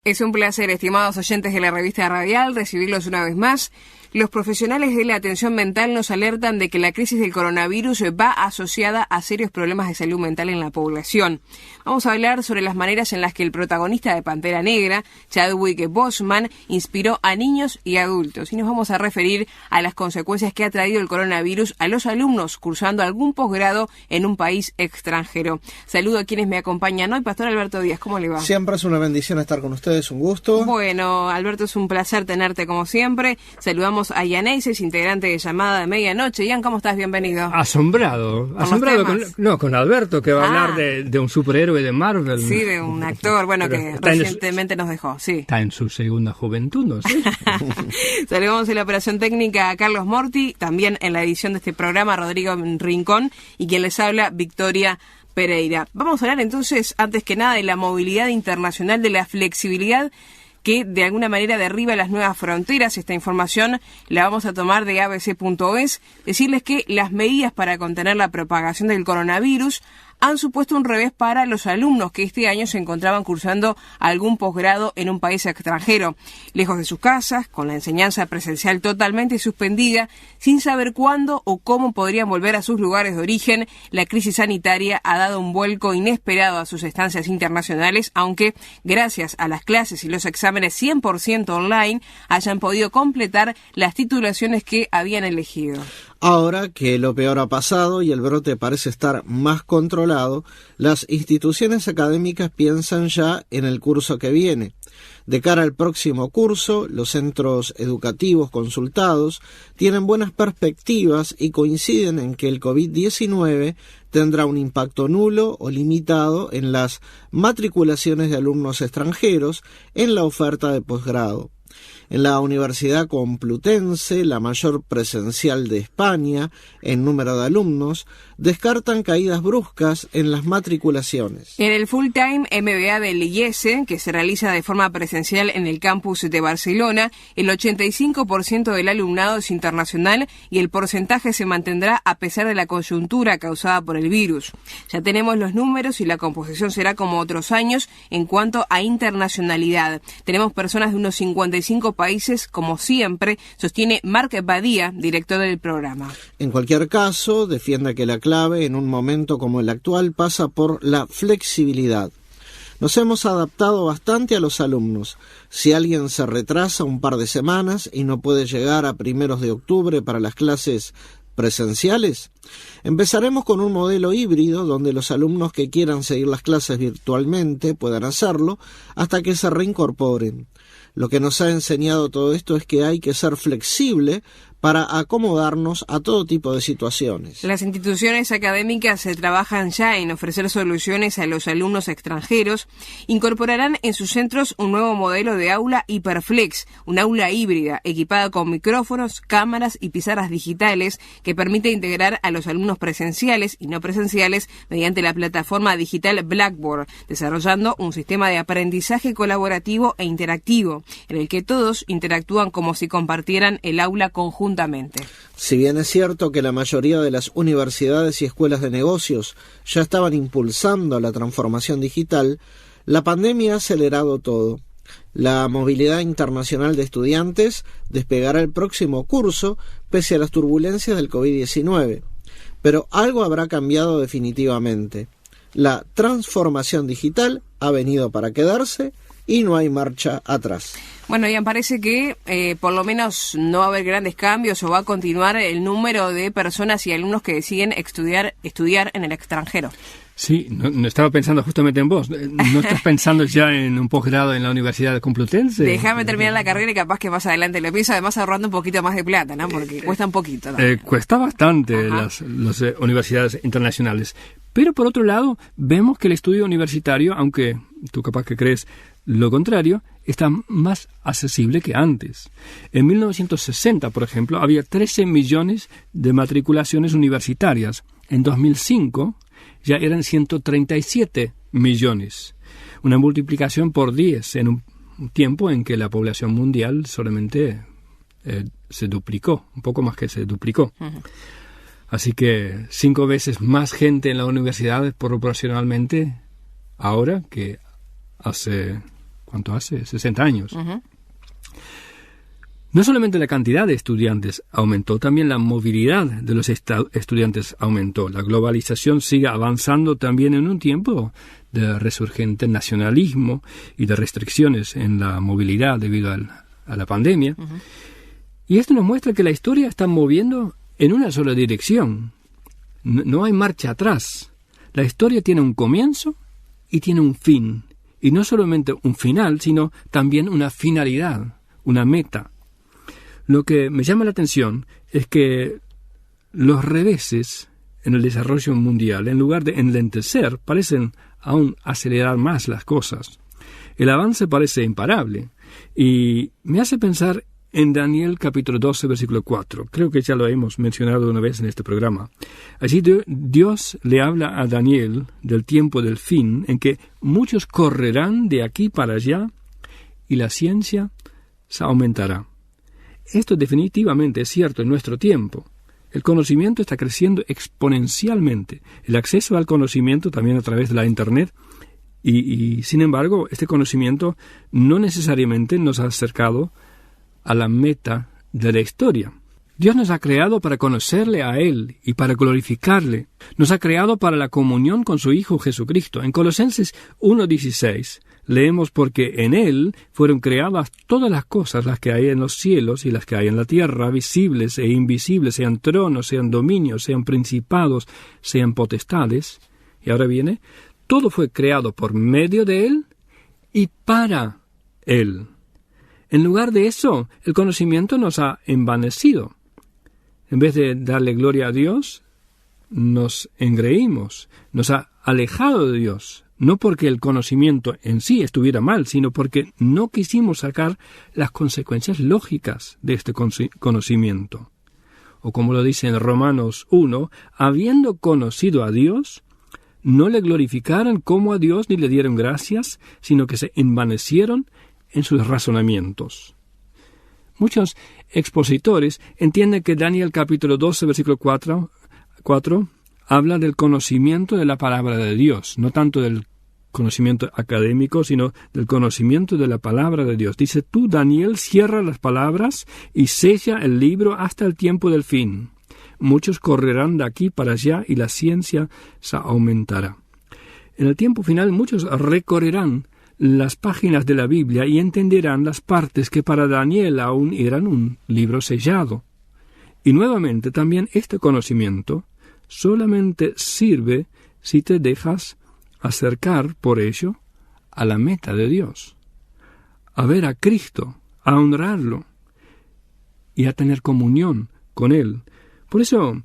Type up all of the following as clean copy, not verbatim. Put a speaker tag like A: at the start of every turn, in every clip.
A: Es un placer, estimados oyentes de la revista Radial, recibirlos una vez más. Los profesionales de la atención mental nos alertan de que la crisis del coronavirus va asociada a serios problemas de salud mental en la población. Vamos a hablar sobre las maneras en las que el protagonista de Pantera Negra, Chadwick Boseman, inspiró a niños y adultos. Y nos vamos a referir a las consecuencias que ha traído el coronavirus a los alumnos cursando algún posgrado en un país extranjero. Saludo a quienes me acompañan hoy. Pastor Alberto Díaz, ¿cómo le va?
B: Siempre es una bendición estar con ustedes, un gusto.
A: Bueno, Alberto, es un placer tenerte como siempre. Saludamos a Ian Eises, integrante de Llamada de Medianoche. Ian, ¿cómo estás? Bienvenido.
C: Asombrado con Alberto, que va a hablar de un superhéroe de Marvel.
A: Sí, de un actor, bueno, que recientemente nos dejó, sí.
C: Está en su segunda juventud, ¿no? ¿Sí?
A: Saludamos en la operación técnica a Carlos Morti, también en la edición de este programa, Rodrigo Rincón, y quien les habla, Victoria Pereira. Vamos a hablar entonces, antes que nada, de la movilidad internacional, de la flexibilidad que de alguna manera derriba las nuevas fronteras. Esta información la vamos a tomar de abc.es. Decirles que las medidas para contener la propagación del coronavirus han supuesto un revés para los alumnos que este año se encontraban cursando algún posgrado en un país extranjero, lejos de sus casas, con la enseñanza presencial totalmente suspendida, sin saber cuándo o cómo podrían volver a sus lugares de origen. La crisis sanitaria ha dado un vuelco inesperado a sus estancias internacionales, aunque gracias a las clases y los exámenes 100% online hayan podido completar las titulaciones que habían elegido.
B: Ahora que lo peor ha pasado y el brote parece estar más controlado, las instituciones académicas piensan ya en el curso que viene. De cara al próximo curso, los centros educativos consultados tienen buenas perspectivas y coinciden en que el COVID-19 tendrá un impacto nulo o limitado en las matriculaciones de alumnos extranjeros en la oferta de posgrado. En la Universidad Complutense, la mayor presencial de España en número de alumnos, descartan caídas bruscas en las matriculaciones.
A: En el Full Time MBA del IESE, que se realiza de forma presencial en el campus de Barcelona, el 85% del alumnado es internacional y el porcentaje se mantendrá a pesar de la coyuntura causada por el virus. Ya tenemos los números y la composición será como otros años en cuanto a internacionalidad. Tenemos personas de unos 55 países, como siempre, sostiene Marc Badía, director del programa.
B: En cualquier caso, defiende que la clave en un momento como el actual pasa por la flexibilidad. Nos hemos adaptado bastante a los alumnos. Si alguien se retrasa un par de semanas y no puede llegar a primeros de octubre para las clases presenciales, empezaremos con un modelo híbrido donde los alumnos que quieran seguir las clases virtualmente puedan hacerlo hasta que se reincorporen. Lo que nos ha enseñado todo esto es que hay que ser flexible para acomodarnos a todo tipo de situaciones.
A: Las instituciones académicas se trabajan ya en ofrecer soluciones a los alumnos extranjeros. Incorporarán en sus centros un nuevo modelo de aula hiperflex, un aula híbrida equipada con micrófonos, cámaras y pizarras digitales que permite integrar a los alumnos presenciales y no presenciales mediante la plataforma digital Blackboard, desarrollando un sistema de aprendizaje colaborativo e interactivo, en el que todos interactúan como si compartieran el aula conjuntamente.
B: Si bien es cierto que la mayoría de las universidades y escuelas de negocios ya estaban impulsando la transformación digital, la pandemia ha acelerado todo. La movilidad internacional de estudiantes despegará el próximo curso pese a las turbulencias del COVID-19. Pero algo habrá cambiado definitivamente. La transformación digital ha venido para quedarse y no hay marcha atrás.
A: Bueno, Ian, parece que por lo menos no va a haber grandes cambios o va a continuar el número de personas y alumnos que deciden estudiar en el extranjero.
C: Sí, no estaba pensando justamente en vos. ¿No estás pensando ya en un posgrado en la Universidad Complutense?
A: Déjame terminar la carrera y capaz que más adelante lo pienso, además ahorrando un poquito más de plata, ¿no? Porque cuesta un poquito, ¿no?
C: Cuesta bastante las universidades internacionales. Pero por otro lado, vemos que el estudio universitario, aunque tú capaz que crees lo contrario, está más accesible que antes. En 1960, por ejemplo, había 13 millones de matriculaciones universitarias. En 2005 ya eran 137 millones. Una multiplicación por 10 en un tiempo en que la población mundial solamente se duplicó, un poco más que se duplicó. Uh-huh. Así que 5 veces más gente en la universidad proporcionalmente ahora que hace ¿cuánto hace? 60 años. No solamente la cantidad de estudiantes aumentó, también la movilidad de los estudiantes aumentó. La globalización sigue avanzando también en un tiempo de resurgente nacionalismo y de restricciones en la movilidad debido a la pandemia. Y esto nos muestra que la historia está moviendo en una sola dirección. No hay marcha atrás. La historia tiene un comienzo y tiene un fin. Y no solamente un final, sino también una finalidad, una meta. Lo que me llama la atención es que los reveses en el desarrollo mundial, en lugar de enlentecer, parecen aún acelerar más las cosas. El avance parece imparable y me hace pensar en Daniel capítulo 12, versículo 4. Creo que ya lo hemos mencionado una vez en este programa. Allí Dios le habla a Daniel del tiempo del fin, en que muchos correrán de aquí para allá y la ciencia se aumentará. Esto definitivamente es cierto en nuestro tiempo. El conocimiento está creciendo exponencialmente. El acceso al conocimiento también a través de la Internet. Y sin embargo, este conocimiento no necesariamente nos ha acercado a la meta de la historia. Dios nos ha creado para conocerle a Él y para glorificarle. Nos ha creado para la comunión con su Hijo Jesucristo. En Colosenses 1:16 leemos porque en Él fueron creadas todas las cosas, las que hay en los cielos y las que hay en la tierra, visibles e invisibles, sean tronos, sean dominios, sean principados, sean potestades. Y ahora viene, todo fue creado por medio de Él y para Él. En lugar de eso, el conocimiento nos ha envanecido. En vez de darle gloria a Dios, nos engreímos, nos ha alejado de Dios. No porque el conocimiento en sí estuviera mal, sino porque no quisimos sacar las consecuencias lógicas de este conocimiento. O como lo dice en Romanos 1, habiendo conocido a Dios, no le glorificaron como a Dios ni le dieron gracias, sino que se envanecieron en sus razonamientos. Muchos expositores entienden que Daniel capítulo 12, versículo 4 habla del conocimiento de la palabra de Dios, no tanto del conocimiento académico, sino del conocimiento de la palabra de Dios. Dice, tú, Daniel, cierra las palabras y sella el libro hasta el tiempo del fin. Muchos correrán de aquí para allá y la ciencia se aumentará. En el tiempo final muchos recorrerán las páginas de la Biblia y entenderán las partes que para Daniel aún eran un libro sellado. Y nuevamente también este conocimiento solamente sirve si te dejas acercar por ello a la meta de Dios, a ver a Cristo, a honrarlo y a tener comunión con Él. Por eso,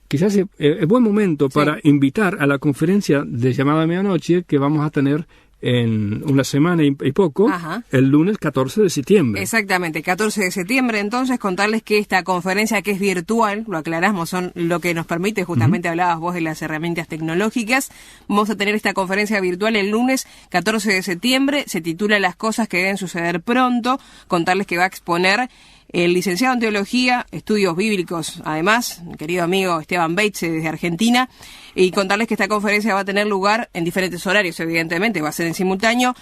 C: quizás es buen momento para invitar a la conferencia de Llamada Medianoche que vamos a tener en una semana y poco, el lunes 14 de septiembre.
A: Exactamente, 14 de septiembre. Entonces, contarles que esta conferencia, que es virtual, lo aclaramos, son lo que nos permite, justamente hablabas vos de las herramientas tecnológicas. Vamos a tener esta conferencia virtual el lunes 14 de septiembre. Se titula Las cosas que deben suceder pronto. Contarles que va a exponer el licenciado en Teología, Estudios Bíblicos, además, mi querido amigo Esteban Bates desde Argentina, y contarles que esta conferencia va a tener lugar en diferentes horarios, evidentemente, va a ser en simultáneo.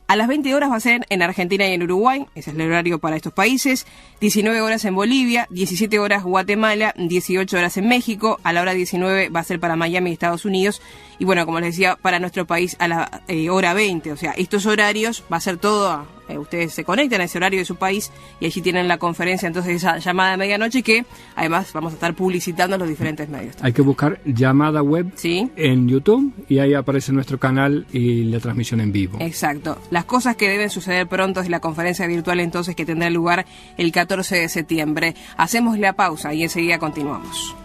A: A las 20 horas va a ser en Argentina y en Uruguay, ese es el horario para estos países, 19 horas en Bolivia, 17 horas Guatemala, 18 horas en México, a la hora 19 va a ser para Miami y Estados Unidos, y bueno, como les decía, para nuestro país a la hora 20, o sea, estos horarios va a ser todo, ustedes se conectan a ese horario de su país y allí tienen la conferencia, entonces esa llamada de medianoche que además vamos a estar publicitando en los diferentes medios.
C: Hay que buscar llamada web en YouTube y ahí aparece nuestro canal y la transmisión en vivo.
A: Exacto. Las cosas que deben suceder pronto es la conferencia virtual entonces que tendrá lugar el 14 de septiembre. Hacemos la pausa y enseguida continuamos.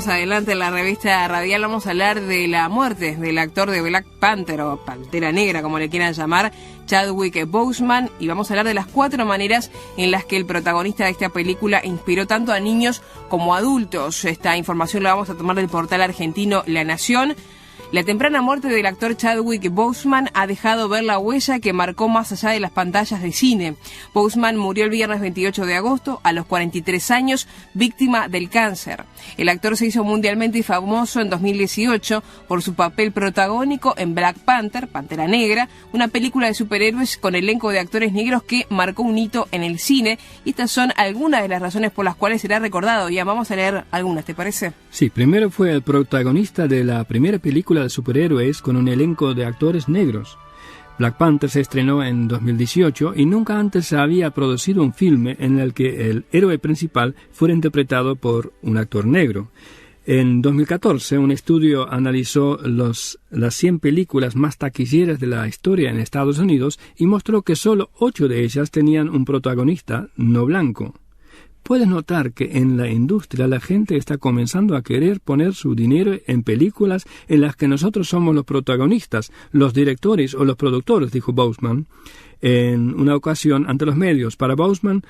A: más adelante en la revista radial vamos a hablar de la muerte del actor de Black Panther, o Pantera Negra, como le quieran llamar, Chadwick Boseman, y vamos a hablar de las 4 maneras en las que el protagonista de esta película inspiró tanto a niños como a adultos. Esta información la vamos a tomar del portal argentino La Nación. La temprana muerte del actor Chadwick Boseman ha dejado ver la huella que marcó más allá de las pantallas de cine. Boseman murió el viernes 28 de agosto, a los 43 años, víctima del cáncer. El actor se hizo mundialmente famoso en 2018 por su papel protagónico en Black Panther, Pantera Negra, una película de superhéroes con elenco de actores negros que marcó un hito en el cine. Y estas son algunas de las razones por las cuales será recordado. Ya vamos a leer algunas, ¿te parece?
C: Sí, primero fue el protagonista de la primera película de superhéroes con un elenco de actores negros. Black Panther se estrenó en 2018 y nunca antes se había producido un filme en el que el héroe principal fuera interpretado por un actor negro. En 2014, un estudio analizó las 100 películas más taquilleras de la historia en Estados Unidos y mostró que solo 8 de ellas tenían un protagonista no blanco. Puedes notar que en la industria la gente está comenzando a querer poner su dinero en películas en las que nosotros somos los protagonistas, los directores o los productores, dijo Boseman en una ocasión ante los medios. Para Boseman,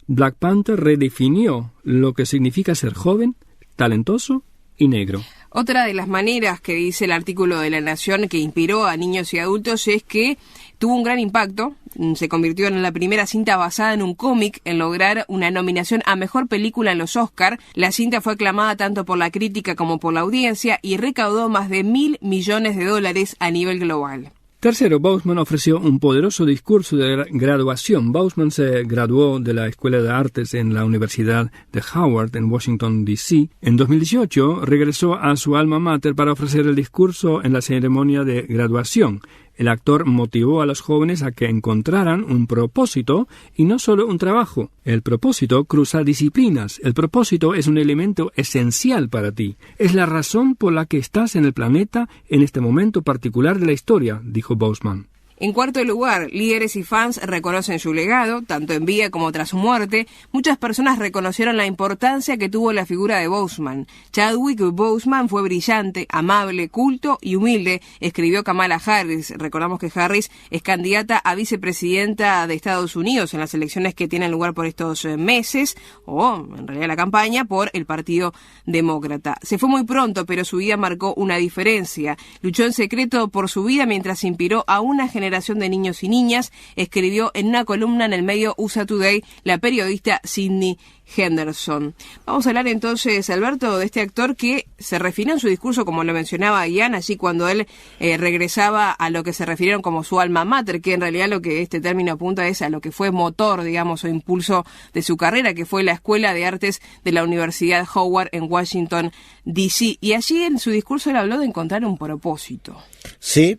C: Black Panther redefinió lo que significa ser joven, talentoso y negro.
A: Otra de las maneras que dice el artículo de La Nación que inspiró a niños y adultos es que tuvo un gran impacto. Se convirtió en la primera cinta basada en un cómic en lograr una nominación a Mejor Película en los Oscar. La cinta fue aclamada tanto por la crítica como por la audiencia y recaudó más de $1.000 millones a nivel global.
C: Tercero, Boseman ofreció un poderoso discurso de graduación. Boseman se graduó de la Escuela de Artes en la Universidad de Howard en Washington, D.C. En 2018 regresó a su alma mater para ofrecer el discurso en la ceremonia de graduación. El actor motivó a los jóvenes a que encontraran un propósito y no solo un trabajo. El propósito cruza disciplinas. El propósito es un elemento esencial para ti. Es la razón por la que estás en el planeta en este momento particular de la historia, dijo Boseman.
A: En cuarto lugar, líderes y fans reconocen su legado, tanto en vida como tras su muerte. Muchas personas reconocieron la importancia que tuvo la figura de Boseman. Chadwick Boseman fue brillante, amable, culto y humilde, escribió Kamala Harris. Recordamos que Harris es candidata a vicepresidenta de Estados Unidos en las elecciones que tienen lugar por estos meses, o en realidad la campaña, por el Partido Demócrata. Se fue muy pronto, pero su vida marcó una diferencia. Luchó en secreto por su vida mientras inspiró a una generación de niños y niñas, escribió en una columna en el medio USA Today la periodista Sidney Henderson. Vamos a hablar entonces, Alberto, de este actor que se refirió en su discurso, como lo mencionaba Ian, allí cuando él regresaba a lo que se refirieron como su alma mater, que en realidad lo que este término apunta es a lo que fue motor, digamos, o impulso de su carrera, que fue la Escuela de Artes de la Universidad Howard en Washington, D.C. Y allí en su discurso él habló de encontrar un propósito.
B: Sí.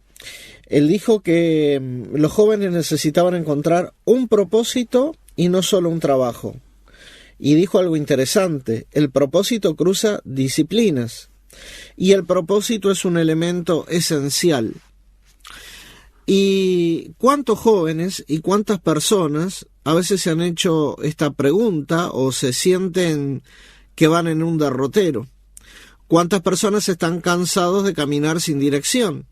B: Él dijo que los jóvenes necesitaban encontrar un propósito y no solo un trabajo. Y dijo algo interesante: el propósito cruza disciplinas. Y el propósito es un elemento esencial. ¿Y cuántos jóvenes y cuántas personas a veces se han hecho esta pregunta o se sienten que van en un derrotero? ¿Cuántas personas están cansados de caminar sin dirección?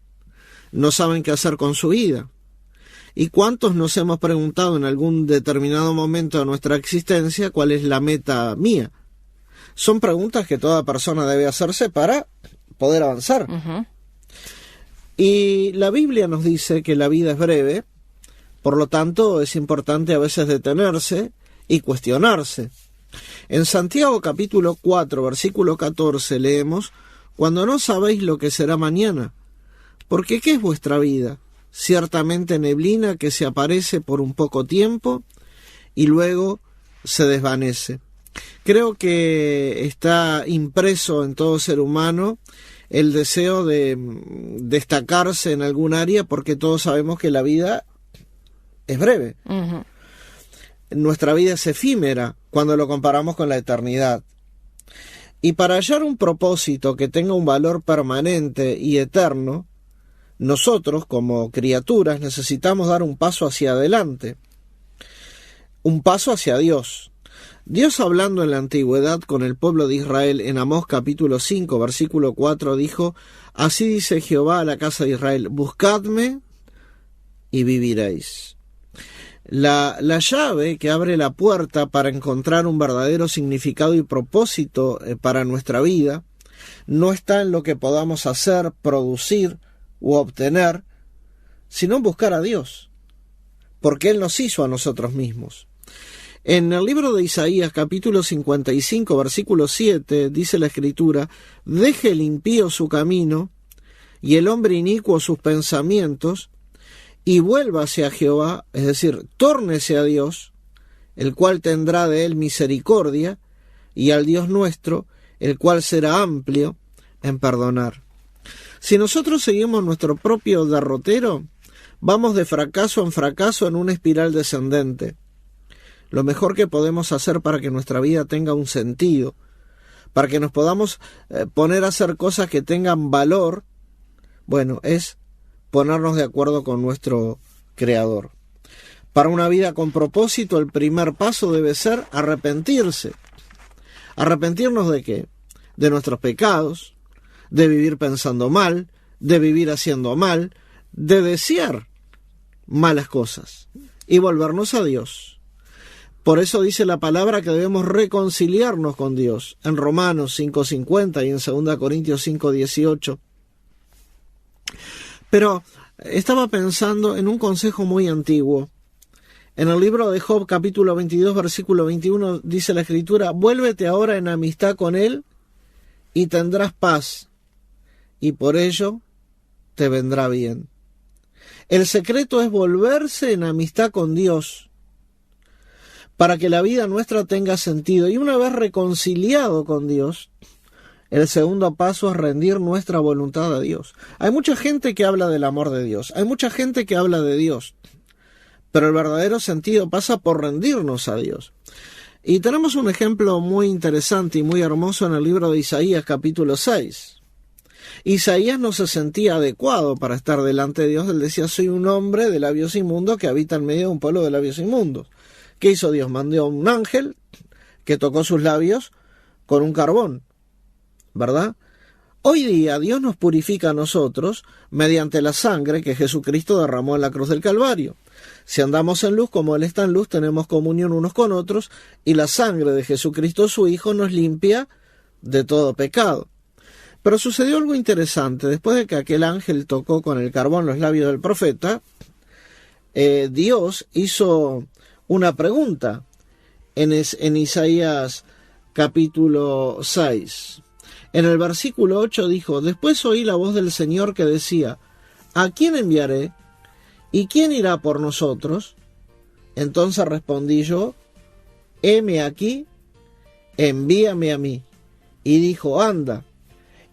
B: No saben qué hacer con su vida. ¿Y cuántos nos hemos preguntado en algún determinado momento de nuestra existencia cuál es la meta mía? Son preguntas que toda persona debe hacerse para poder avanzar. Uh-huh. Y la Biblia nos dice que la vida es breve, por lo tanto es importante a veces detenerse y cuestionarse. En Santiago capítulo 4, versículo 14 leemos: «Cuando no sabéis lo que será mañana, porque ¿qué es vuestra vida? Ciertamente neblina que se aparece por un poco tiempo y luego se desvanece». Creo que está impreso en todo ser humano el deseo de destacarse en algún área, porque todos sabemos que la vida es breve. Uh-huh. Nuestra vida es efímera cuando lo comparamos con la eternidad. Y para hallar un propósito que tenga un valor permanente y eterno, nosotros, como criaturas, necesitamos dar un paso hacia adelante, un paso hacia Dios. Dios, hablando en la antigüedad con el pueblo de Israel en Amós capítulo 5, versículo 4, dijo: así dice Jehová a la casa de Israel, buscadme y viviréis. La llave que abre la puerta para encontrar un verdadero significado y propósito para nuestra vida no está en lo que podamos hacer, producir u obtener, sino en buscar a Dios, porque Él nos hizo a nosotros mismos. En el libro de Isaías, capítulo 55, versículo 7, dice la Escritura: deje el impío su camino y el hombre inicuo sus pensamientos, y vuélvase a Jehová, es decir, tórnese a Dios, el cual tendrá de él misericordia, y al Dios nuestro, el cual será amplio en perdonar. Si nosotros seguimos nuestro propio derrotero, vamos de fracaso en fracaso en una espiral descendente. Lo mejor que podemos hacer para que nuestra vida tenga un sentido, para que nos podamos poner a hacer cosas que tengan valor, bueno, es ponernos de acuerdo con nuestro Creador. Para una vida con propósito, el primer paso debe ser arrepentirse. ¿Arrepentirnos de qué? De nuestros pecados, de vivir pensando mal, de vivir haciendo mal, de desear malas cosas y volvernos a Dios. Por eso dice la palabra que debemos reconciliarnos con Dios en Romanos 5:50 y en 2 Corintios 5:18. Pero estaba pensando en un consejo muy antiguo. En el libro de Job, capítulo 22, versículo 21, dice la Escritura: vuélvete ahora en amistad con Él y tendrás paz, y por ello te vendrá bien. El secreto es volverse en amistad con Dios para que la vida nuestra tenga sentido. Y una vez reconciliado con Dios, el segundo paso es rendir nuestra voluntad a Dios. Hay mucha gente que habla del amor de Dios, hay mucha gente que habla de Dios, pero el verdadero sentido pasa por rendirnos a Dios. Y tenemos un ejemplo muy interesante y muy hermoso en el libro de Isaías, capítulo 6. Isaías no se sentía adecuado para estar delante de Dios. Él decía: soy un hombre de labios inmundos que habita en medio de un pueblo de labios inmundos. ¿Qué hizo Dios? Mandó a un ángel que tocó sus labios con un carbón, ¿verdad? Hoy día Dios nos purifica a nosotros mediante la sangre que Jesucristo derramó en la cruz del Calvario. Si andamos en luz como Él está en luz, tenemos comunión unos con otros, y la sangre de Jesucristo, su Hijo, nos limpia de todo pecado. Pero sucedió algo interesante. Después de que aquel ángel tocó con el carbón los labios del profeta, Dios hizo una pregunta en Isaías capítulo 6. En el versículo 8 dijo: después oí la voz del Señor que decía: ¿a quién enviaré? ¿Y quién irá por nosotros? Entonces respondí yo: heme aquí, envíame a mí. Y dijo: anda,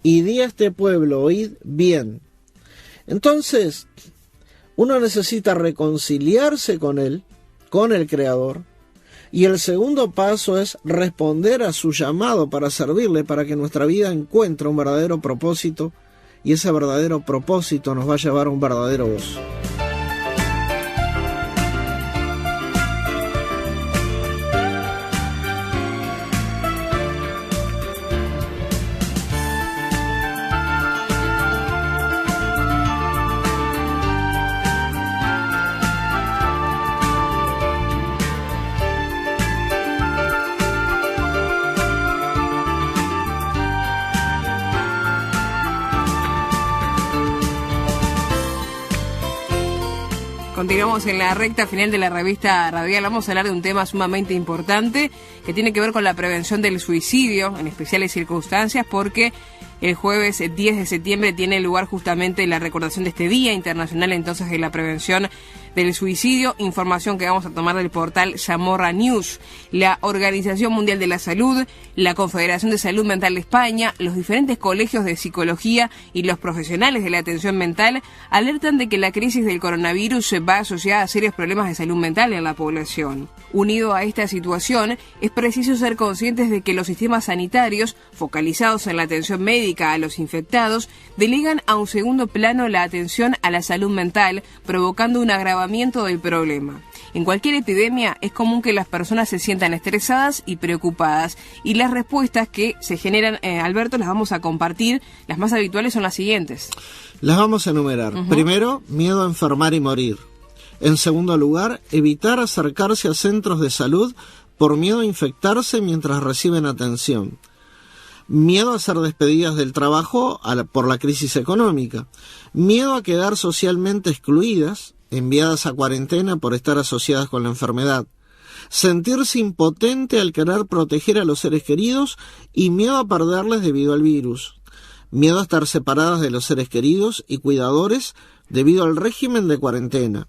B: y di a este pueblo, oíd bien. Entonces, uno necesita reconciliarse con Él, con el Creador, y el segundo paso es responder a su llamado para servirle, para que nuestra vida encuentre un verdadero propósito, y ese verdadero propósito nos va a llevar a un verdadero gozo.
A: Continuamos en la recta final de la revista Radial. Vamos a hablar de un tema sumamente importante que tiene que ver con la prevención del suicidio en especiales circunstancias, porque el jueves 10 de septiembre tiene lugar justamente la recordación de este Día Internacional entonces de la Prevención del Suicidio. Información que vamos a tomar del portal Zamorra News. La Organización Mundial de la Salud, la Confederación de Salud Mental de España, los diferentes colegios de psicología y los profesionales de la atención mental alertan de que la crisis del coronavirus va asociada a serios problemas de salud mental en la población. Unido a esta situación, es preciso ser conscientes de que los sistemas sanitarios focalizados en la atención médica médica a los infectados, delegan a un segundo plano la atención a la salud mental, provocando un agravamiento del problema. En cualquier epidemia es común que las personas se sientan estresadas y preocupadas, y las respuestas que se generan, Alberto, las vamos a compartir. Las más habituales son las siguientes.
B: Las vamos a enumerar. Primero, miedo a enfermar y morir. En segundo lugar, evitar acercarse a centros de salud por miedo a infectarse mientras reciben atención. Miedo a ser despedidas del trabajo por la crisis económica. Miedo a quedar socialmente excluidas, enviadas a cuarentena por estar asociadas con la enfermedad. Sentirse impotente al querer proteger a los seres queridos y miedo a perderles debido al virus. Miedo a estar separadas de los seres queridos y cuidadores debido al régimen de cuarentena.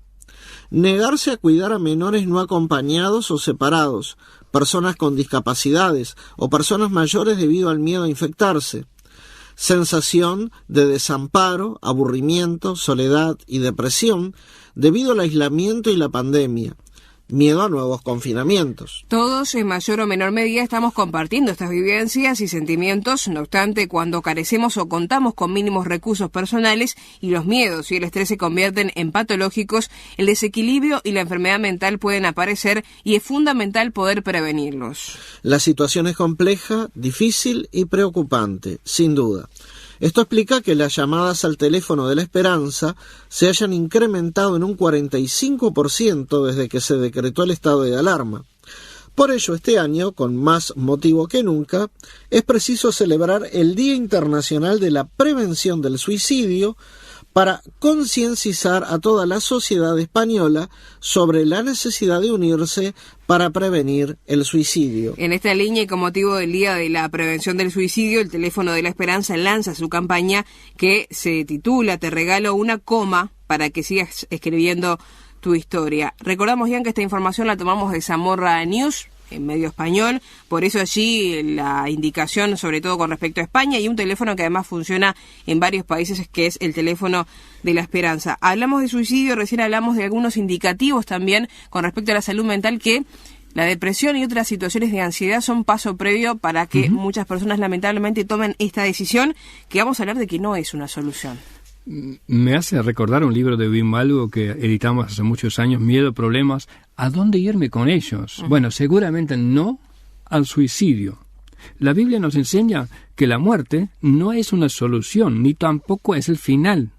B: Negarse a cuidar a menores no acompañados o separados, personas con discapacidades o personas mayores debido al miedo a infectarse. Sensación de desamparo, aburrimiento, soledad y depresión debido al aislamiento y la pandemia. Miedo a nuevos confinamientos.
A: Todos, en mayor o menor medida, estamos compartiendo estas vivencias y sentimientos. No obstante, cuando carecemos o contamos con mínimos recursos personales y los miedos y el estrés se convierten en patológicos, el desequilibrio y la enfermedad mental pueden aparecer y es fundamental poder prevenirlos.
B: La situación es compleja, difícil y preocupante, sin duda. Esto explica que las llamadas al teléfono de la esperanza se hayan incrementado en un 45% desde que se decretó el estado de alarma. Por ello, este año, con más motivo que nunca, es preciso celebrar el Día Internacional de la Prevención del Suicidio para concienciar a toda la sociedad española sobre la necesidad de unirse para prevenir el suicidio.
A: En esta línea y con motivo del Día de la Prevención del Suicidio, el Teléfono de la Esperanza lanza su campaña que se titula Te regalo una coma para que sigas escribiendo tu historia. Recordamos, Ian, que esta información la tomamos de Zamorra News, en medio español, por eso allí la indicación sobre todo con respecto a España y un teléfono que además funciona en varios países que es el teléfono de la esperanza. Hablamos de suicidio, recién hablamos de algunos indicativos también con respecto a la salud mental que la depresión y otras situaciones de ansiedad son paso previo para que muchas personas lamentablemente tomen esta decisión, que vamos a hablar de que no es una solución.
C: Me hace recordar un libro de Wim Malgo que editamos hace muchos años, Miedo, Problemas, ¿a dónde irme con ellos? Bueno, seguramente no al suicidio. La Biblia nos enseña que la muerte no es una solución, ni tampoco es el final.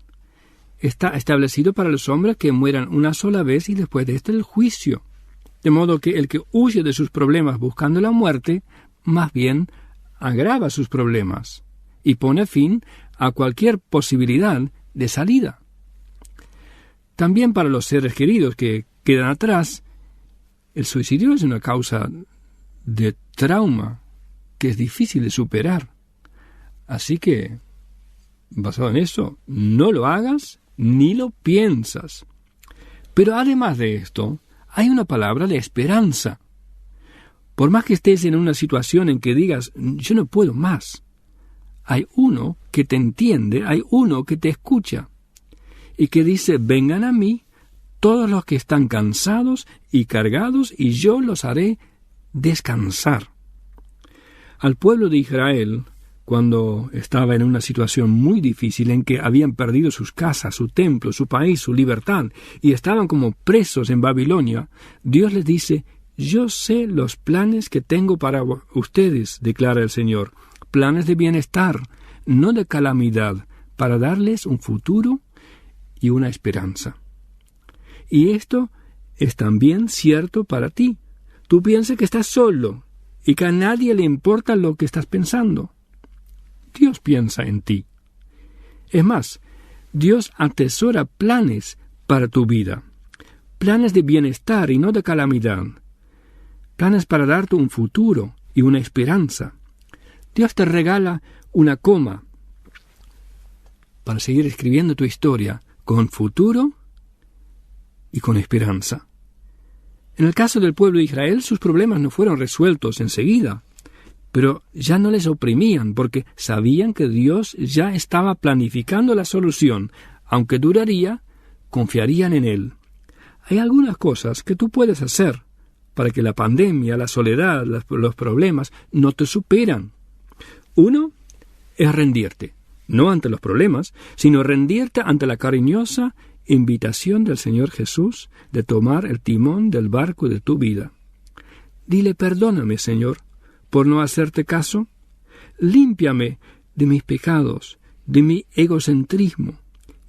C: Está establecido para los hombres que mueran una sola vez y después de este el juicio. De modo que el que huye de sus problemas buscando la muerte, más bien agrava sus problemas y pone fin a cualquier posibilidad de salida. También para los seres queridos que quedan atrás, el suicidio es una causa de trauma que es difícil de superar. Así que, basado en eso, no lo hagas ni lo piensas. Pero además de esto, hay una palabra de esperanza. Por más que estés en una situación en que digas, yo no puedo más, hay uno que te entiende, hay uno que te escucha y que dice, vengan a mí todos los que están cansados y cargados y yo los haré descansar. Al pueblo de Israel, cuando estaba en una situación muy difícil en que habían perdido sus casas, su templo, su país, su libertad y estaban como presos en Babilonia, Dios les dice, yo sé los planes que tengo para ustedes, declara el Señor. Planes de bienestar, no de calamidad, para darles un futuro y una esperanza. Y esto es también cierto para ti. Tú piensas que estás solo y que a nadie le importa lo que estás pensando. Dios piensa en ti. Es más, Dios atesora planes para tu vida, planes de bienestar y no de calamidad, planes para darte un futuro y una esperanza. Dios te regala una coma para seguir escribiendo tu historia con futuro y con esperanza. En el caso del pueblo de Israel, sus problemas no fueron resueltos enseguida, pero ya no les oprimían porque sabían que Dios ya estaba planificando la solución. Aunque duraría, confiarían en Él. Hay algunas cosas que tú puedes hacer para que la pandemia, la soledad, los problemas no te superan. Uno es rendirte, no ante los problemas, sino rendirte ante la cariñosa invitación del Señor Jesús de tomar el timón del barco de tu vida. Dile: perdóname, Señor, por no hacerte caso. Límpiame de mis pecados, de mi egocentrismo,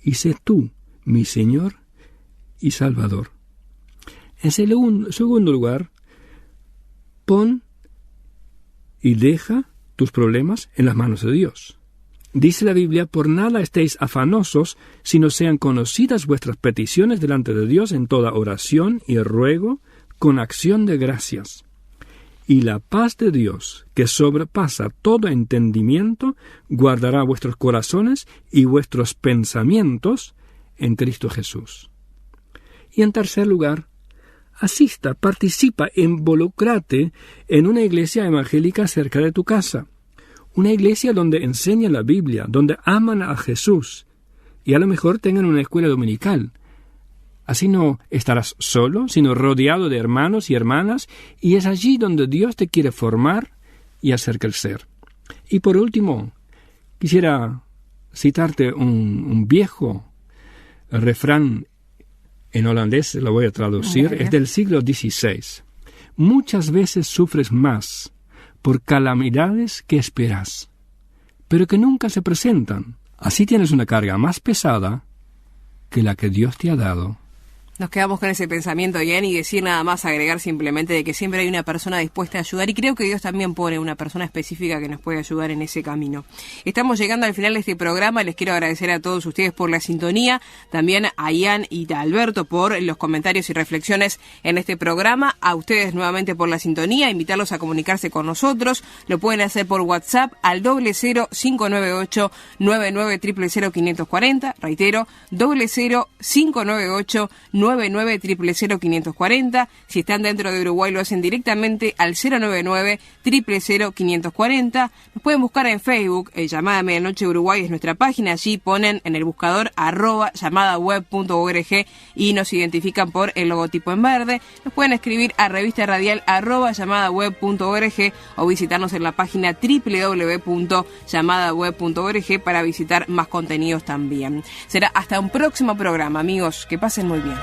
C: y sé tú mi Señor y Salvador. En segundo lugar, pon y deja tus problemas en las manos de Dios. Dice la Biblia: por nada estéis afanosos, sino sean conocidas vuestras peticiones delante de Dios en toda oración y ruego, con acción de gracias. Y la paz de Dios, que sobrepasa todo entendimiento, guardará vuestros corazones y vuestros pensamientos en Cristo Jesús. Y en tercer lugar, asista, participa, involúcrate en una iglesia evangélica cerca de tu casa. Una iglesia donde enseñan la Biblia, donde aman a Jesús, y a lo mejor tengan una escuela dominical. Así no estarás solo, sino rodeado de hermanos y hermanas, y es allí donde Dios te quiere formar y hacer crecer. Y por último, quisiera citarte un viejo refrán en holandés, lo voy a traducir, es del siglo XVI. Muchas veces sufres más por calamidades que esperas, pero que nunca se presentan. Así tienes una carga más pesada que la que Dios te ha dado.
A: Nos quedamos con ese pensamiento, Jen, y decir nada más, agregar simplemente de que siempre hay una persona dispuesta a ayudar, y creo que Dios también pone una persona específica que nos puede ayudar en ese camino. Estamos llegando al final de este programa. Les quiero agradecer a todos ustedes por la sintonía, también a Ian y a Alberto por los comentarios y reflexiones en este programa, a ustedes nuevamente por la sintonía, invitarlos a comunicarse con nosotros. Lo pueden hacer por WhatsApp al 00598 9900540, reitero, 00598 9900540. Si están dentro de Uruguay, lo hacen directamente al 099-000-540. Nos pueden buscar en Facebook, Llamada Medianoche Uruguay es nuestra página. Allí ponen en el buscador @llamadaweb.org y nos identifican por el logotipo en verde. Nos pueden escribir a revistaradial @llamadaweb.org o visitarnos en la página www.llamadaweb.org para visitar más contenidos también. Será hasta un próximo programa, amigos. Que pasen muy bien.